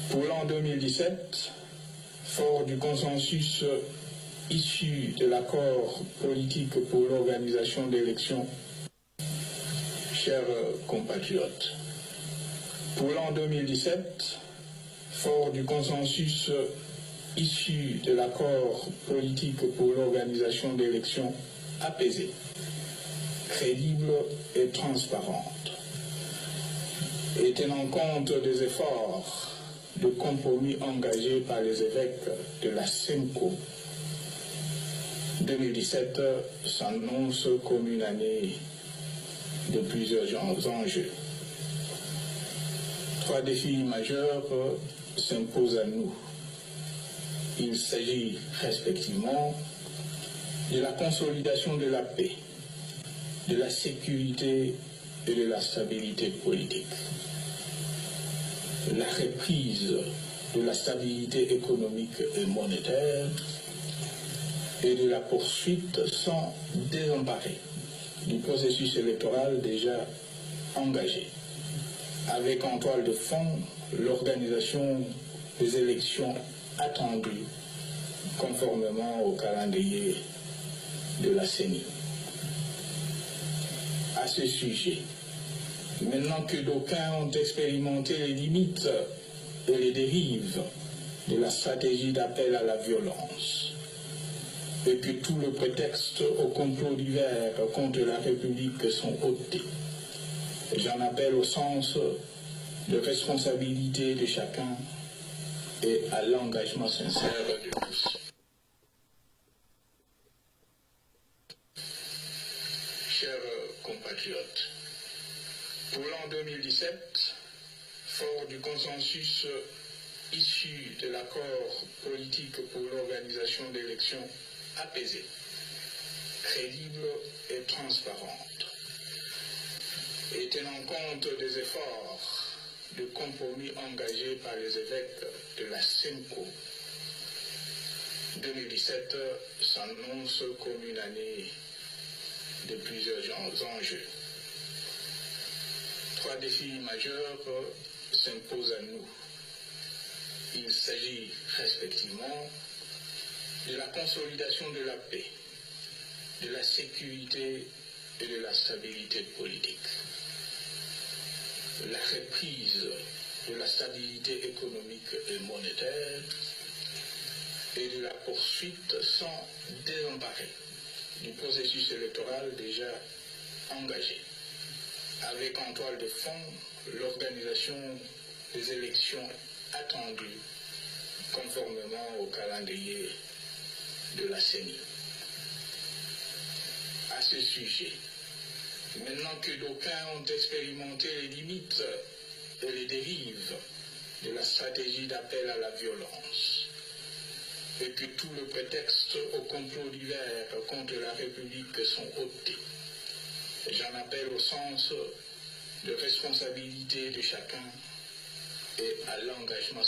Pour l'an 2017, fort du consensus issu de l'accord politique pour l'organisation d'élections, chers compatriotes, pour l'an 2017, fort du consensus issu de l'accord politique pour l'organisation d'élections apaisées, crédibles et transparentes, et tenant compte des efforts de compromis engagés par les évêques de la SEMCO, 2017 s'annonce comme une année de plusieurs enjeux. 3 défis majeurs s'imposent à nous. Il s'agit respectivement de la consolidation de la paix, de la sécurité et de la stabilité politique, la reprise de la stabilité économique et monétaire et de la poursuite sans désemparer du processus électoral déjà engagé, avec en toile de fond l'organisation des élections attendues conformément au calendrier de la CENI. À ce sujet, maintenant que d'aucuns ont expérimenté les limites et les dérives de la stratégie d'appel à la violence, et que tout le prétexte au complot divers contre la République sont ôtés, j'en appelle au sens de responsabilité de chacun et à l'engagement sincère de tous. Chers compatriotes, pour l'an 2017, fort du consensus issu de l'accord politique pour l'organisation d'élections apaisées, crédibles et transparentes, et tenant compte des efforts de compromis engagés par les évêques de la SEMCO, 2017 s'annonce comme une année de plusieurs enjeux. 3 défis majeurs s'imposent à nous. Il s'agit respectivement de la consolidation de la paix, de la sécurité et de la stabilité politique, la reprise de la stabilité économique et monétaire et de la poursuite sans désemparer du processus électoral déjà engagé, avec en toile de fond l'organisation des élections attendues conformément au calendrier de la CENI. À ce sujet, maintenant que d'aucuns ont expérimenté les limites et les dérives de la stratégie d'appel à la violence, et que tout le prétexte au complot divers contre la République sont ôtés, j'en appelle au sens de responsabilité de chacun et à l'engagement